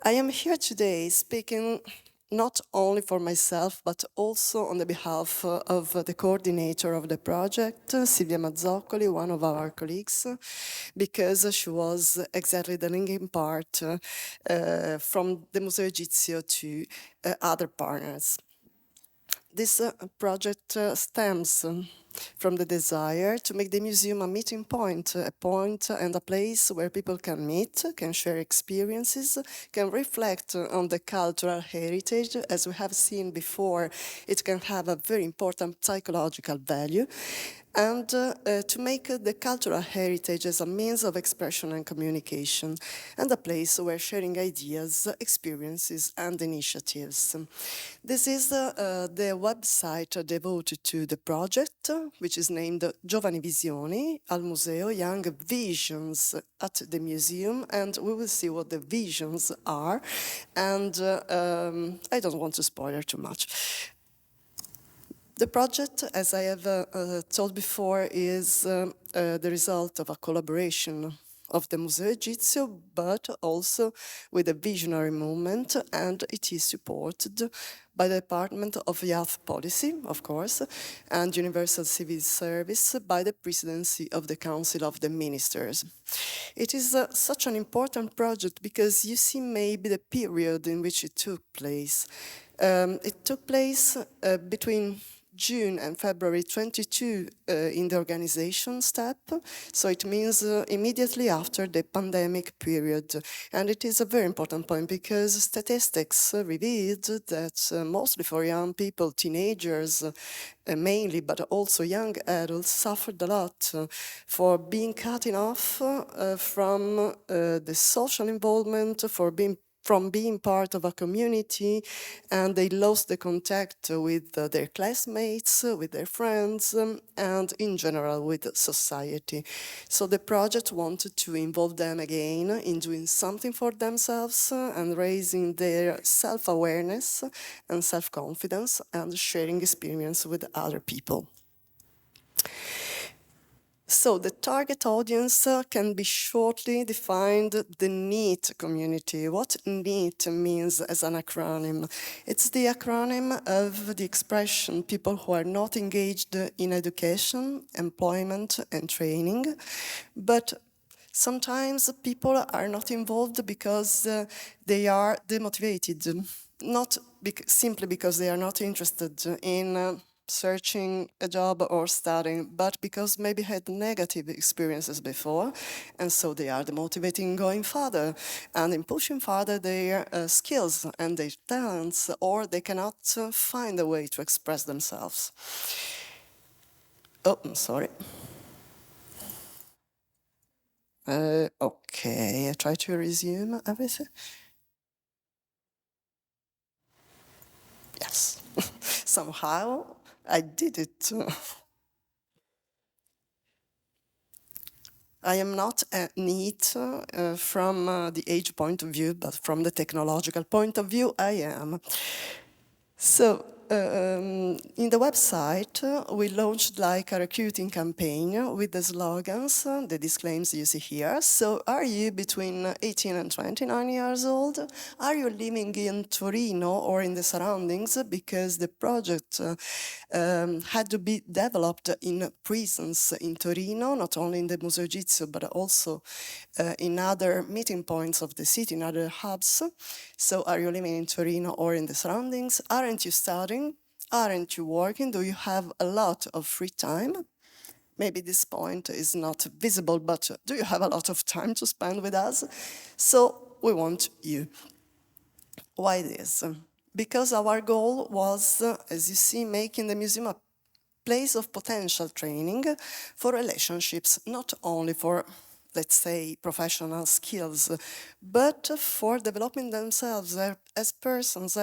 I am here today speaking not only for myself, but also on the behalf of the coordinator of the project, Silvia Mazzoccoli, one of our colleagues, because she was exactly the linking part from the Museo Egizio to other partners. This project stems from the desire to make the museum a meeting point, a point and a place where people can meet, can share experiences, can reflect on the cultural heritage. As we have seen before, it can have a very important psychological value, and to make the cultural heritage as a means of expression and communication, and a place where sharing ideas, experiences, and initiatives. This is the website devoted to the project, which is named Giovani Visioni al Museo, Young Visions at the Museum, and we will see what the visions are. And I don't want to spoil too much. The project, as I have told before, is the result of a collaboration of the Museo Egizio, but also with a visionary movement, and it is supported by the Department of Youth Policy, of course, and Universal Civil Service by the Presidency of the Council of the Ministers. It is such an important project because you see maybe the period in which it took place. It took place between June and February 22 in the organization step, so it means immediately after the pandemic period. And it is a very important point because statistics revealed that mostly for young people, teenagers mainly, but also young adults suffered a lot for being cutting off from the social involvement, from being part of a community, and they lost the contact with their classmates, with their friends, and in general with society. So the project wanted to involve them again in doing something for themselves and raising their self-awareness and self-confidence and sharing experience with other people. So the target audience can be shortly defined the NEET community. What NEET means as an acronym? It's the acronym of the expression people who are not engaged in education, employment and training, but sometimes people are not involved because they are demotivated, not simply because they are not interested in searching a job or studying, but because maybe had negative experiences before, and so they are demotivated in going further and in pushing further their skills and their talents, or they cannot find a way to express themselves. Oh, I'm sorry. Okay, I try to resume everything. Yes, somehow I did it. I am not neat from the age point of view, but from the technological point of view, I am. So, in the website, we launched like a recruiting campaign with the slogans, the disclaims you see here. So, are you between 18 and 29 years old? Are you living in Torino or in the surroundings? Because the project had to be developed in prisons in Torino, not only in the Museo Egizio, but also in other meeting points of the city, in other hubs. So are you living in Torino or in the surroundings? Aren't you studying? Aren't you working? Do you have a lot of free time? Maybe this point is not visible, but do you have a lot of time to spend with us? So we want you. Why this? Because our goal was, as you see, making the museum a place of potential training for relationships, not only for, let's say, professional skills, but for developing themselves as persons,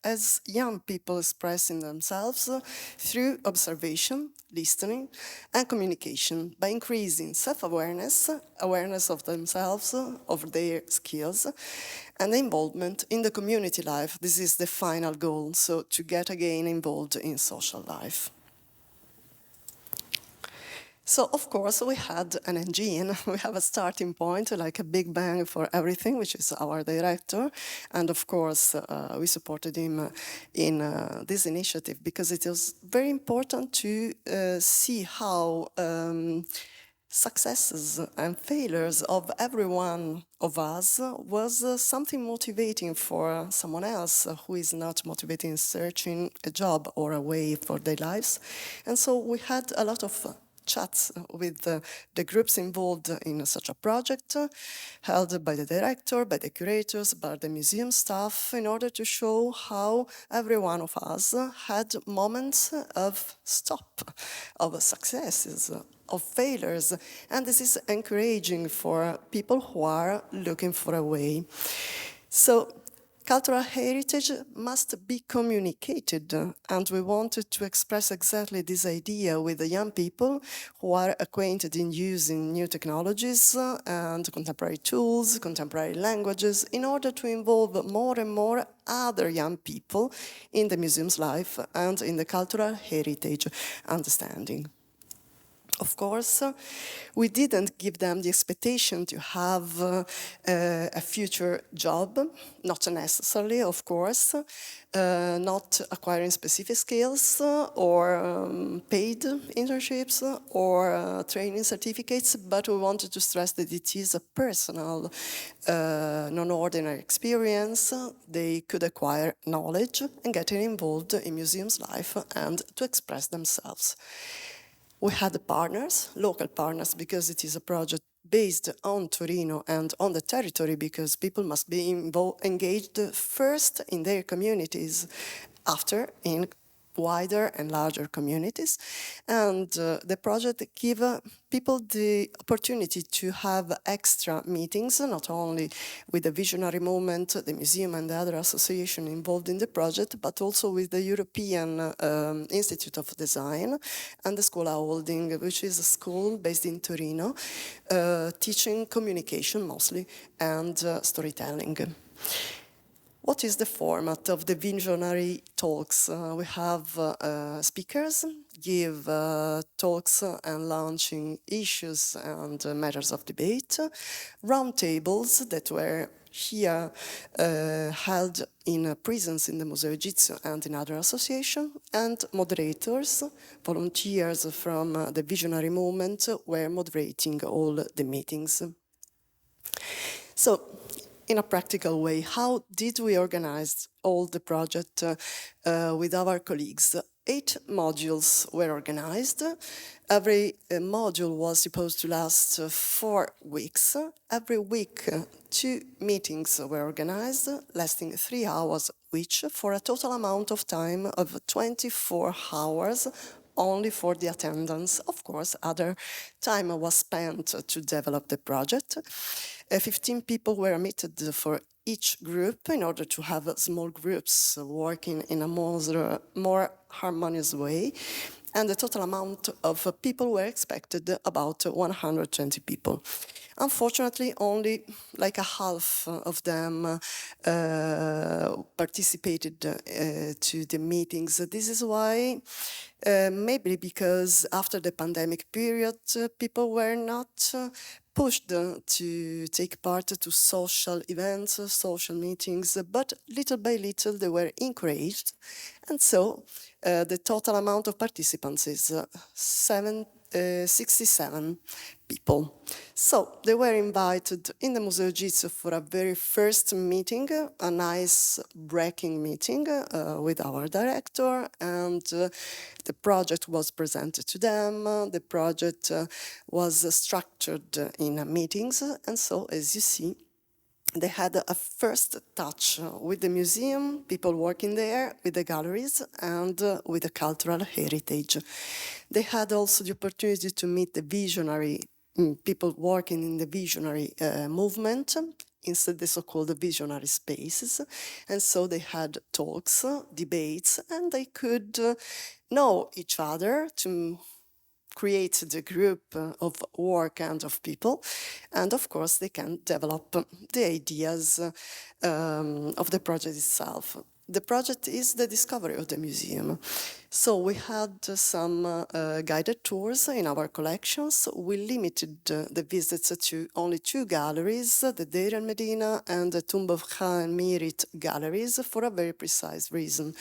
as young people expressing themselves through observation, listening, and communication by increasing self-awareness, awareness of themselves, of their skills, and involvement in the community life. This is the final goal, so to get again involved in social life. So, of course, we had an engine. We have a starting point, like a big bang for everything, which is our director. And of course, we supported him in this initiative because it was very important to see how successes and failures of every one of us was something motivating for someone else who is not motivated in searching a job or a way for their lives. And so we had a lot of chats with the groups involved in such a project, held by the director, by the curators, by the museum staff, in order to show how every one of us had moments of stop, of successes, of failures. And this is encouraging for people who are looking for a way. So cultural heritage must be communicated, and we wanted to express exactly this idea with the young people who are acquainted in using new technologies and contemporary tools, contemporary languages, in order to involve more and more other young people in the museum's life and in the cultural heritage understanding. Of course, we didn't give them the expectation to have a future job, not necessarily, of course, not acquiring specific skills or paid internships or training certificates, but we wanted to stress that it is a personal, non-ordinary experience. They could acquire knowledge and get involved in museum's life and to express themselves. We had partners, local partners, because it is a project based on Torino and on the territory, because people must be engaged first in their communities, after in wider and larger communities. And the project give people the opportunity to have extra meetings, not only with the Visionary Movement, the museum and the other association involved in the project, but also with the European Institute of Design and the Scuola Holding, which is a school based in Torino, teaching communication mostly and storytelling. What is the format of the visionary talks? We have speakers give talks and launching issues and matters of debate, roundtables that were here held in prisons in the Museo and in other associations, and moderators, volunteers from the visionary movement were moderating all the meetings. So, in a practical way, how did we organize all the project with our colleagues? 8 modules were organized. Every module was supposed to last 4 weeks. Every week, 2 meetings were organized, lasting 3 hours each, for a total amount of time of 24 hours, only for the attendance. Of course, other time was spent to develop the project. 15 people were admitted for each group in order to have small groups working in a more harmonious way. And the total amount of people were expected about 120 people. Unfortunately, only like a half of them participated to the meetings. This is why, maybe because after the pandemic period, people were not pushed to take part to social events, social meetings, but little by little they were encouraged. And so the total amount of participants is 67 people. So they were invited in the Museo Jitsu for a very first meeting, a nice breaking meeting with our director, and the project was presented to them. The project was structured in meetings, and so as you see, they had a first touch with the museum, people working there, with the galleries, and with the cultural heritage. They had also the opportunity to meet the visionary people working in the visionary movement, instead the so-called visionary spaces. And so they had talks, debates, and they could know each other to create the group of work and of people, and of course they can develop the ideas of the project itself. The project is the discovery of the museum. So we had some guided tours in our collections. We limited the visits to only two galleries, the Deir el Medina and the Tomb of Khan Mirit galleries, for a very precise reason,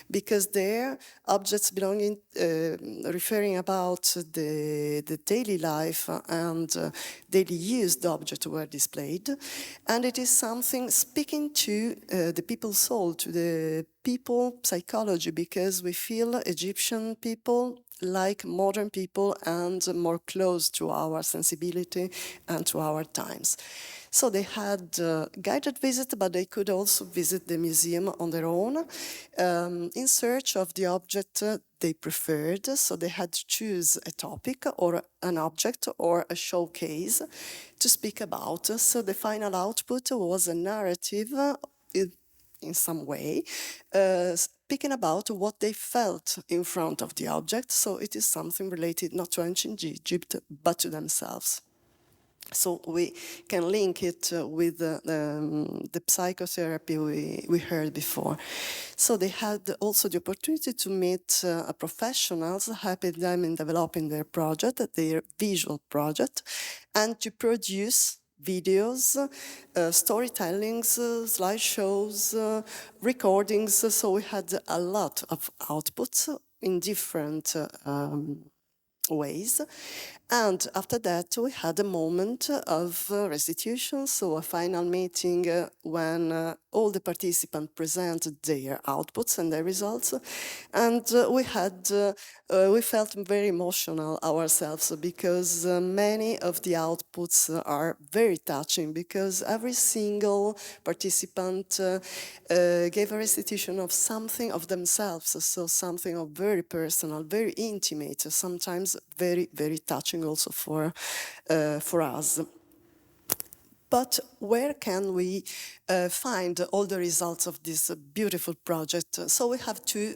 because there objects belonging, referring about the daily life and daily used objects were displayed, and it is something speaking to the people's soul, to the people psychology, because we feel Egyptian people like modern people and more close to our sensibility and to our times. So they had guided visit, but they could also visit the museum on their own in search of the object they preferred. So they had to choose a topic or an object or a showcase to speak about. So the final output was a narrative in some way, speaking about what they felt in front of the object. So it is something related not to ancient Egypt, but to themselves. So we can link it with the psychotherapy we heard before. So they had also the opportunity to meet professionals, helping them in developing their project, their visual project, and to produce videos, storytellings, slideshows, recordings. So we had a lot of outputs in different ways. And after that, we had a moment of restitution, so a final meeting when all the participants presented their outputs and their results. And we felt very emotional ourselves because many of the outputs are very touching, because every single participant gave a restitution of something of themselves, so something of very personal, very intimate, sometimes very, very touching also for us. But where can we find all the results of this beautiful project? So we have two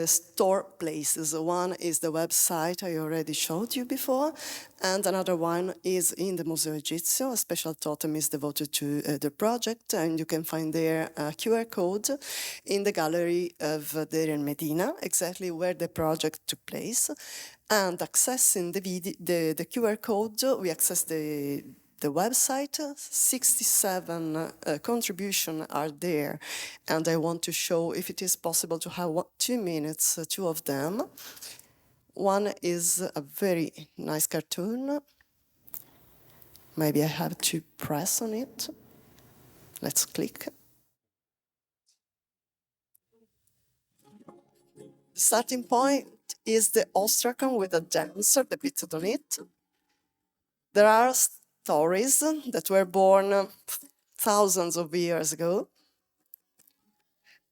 store places. One is the website I already showed you before, and another one is in the Museo Egizio. A special totem is devoted to the project, and you can find there a QR code in the gallery of Deir el Medina, exactly where the project took place. And accessing the QR code, we access the website. 67 contributions are there, and I want to show if it is possible to have 2 minutes, two of them. One is a very nice cartoon. Maybe I have to press on it. Let's click. The starting point is the ostracon with a dancer depicted on it. There are stories that were born thousands of years ago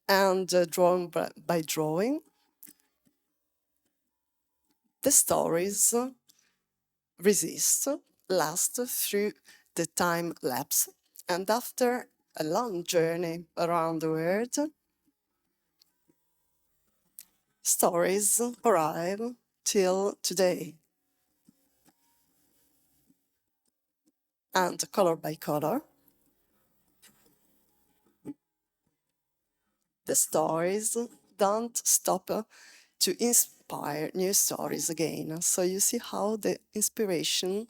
and drawn by drawing. The stories resist, last through the time lapse, and after a long journey around the world, stories arrive till today. And color by color, the stories don't stop to inspire new stories again. So you see how the inspiration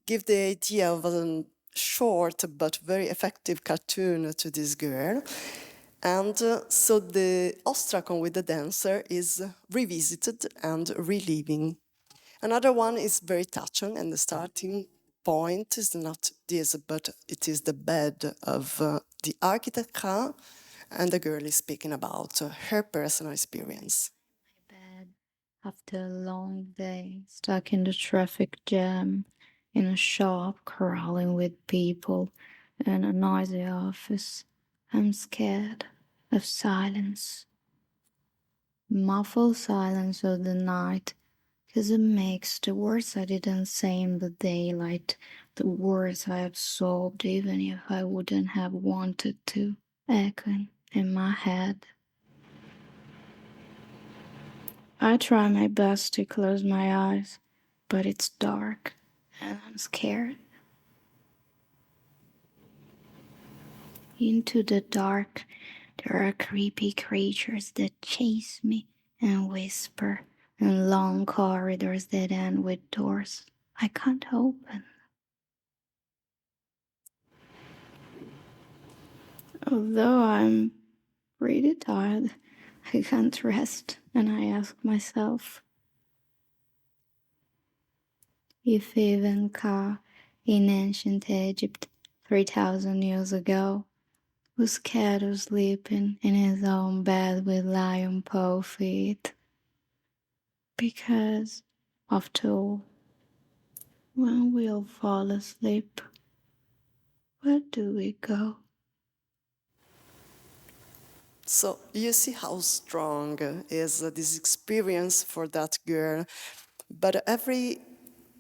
give the idea of a short but very effective cartoon to this girl. And so the ostracon with the dancer is revisited and reliving. Another one is very touching, and the starting point is not this, but it is the bed of the architect, and the girl is speaking about her personal experience. Bed after a long day, stuck in the traffic jam, in a shop crawling with people, in a noisy office. I'm scared of silence, muffled silence of the night, 'cause it makes the words I didn't say in the daylight, the words I absorbed even if I wouldn't have wanted to, echoing in my head. I try my best to close my eyes, but it's dark and I'm scared. Into the dark, there are creepy creatures that chase me and whisper in long corridors that end with doors I can't open. Although I'm pretty tired, I can't rest, and I ask myself if even Ka in ancient Egypt 3,000 years ago was scared of sleeping in his own bed with lion paw feet. Because, after all, when we all fall asleep, where do we go? So you see how strong is this experience for that girl. But every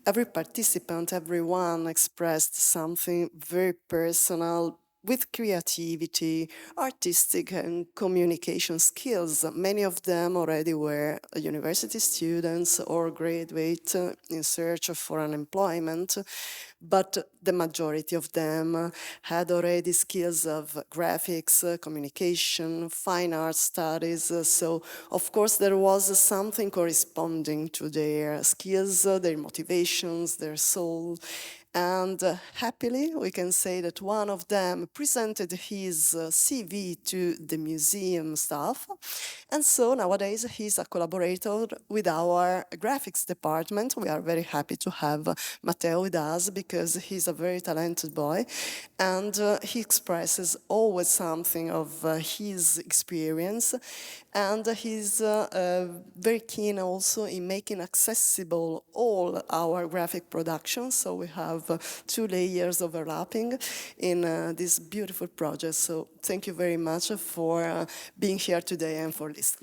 participant, everyone expressed something very personal with creativity, artistic and communication skills. Many of them already were university students or graduate in search for an employment, but the majority of them had already skills of graphics, communication, fine art studies. So, of course, there was something corresponding to their skills, their motivations, their soul. And happily, we can say that one of them presented his CV to the museum staff. And so nowadays he's a collaborator with our graphics department. We are very happy to have Matteo with us because he's a very talented boy. And he expresses always something of his experience. And he's very keen also in making accessible all our graphic productions. So we have 2 layers overlapping in this beautiful project. So thank you very much for being here today and for listening.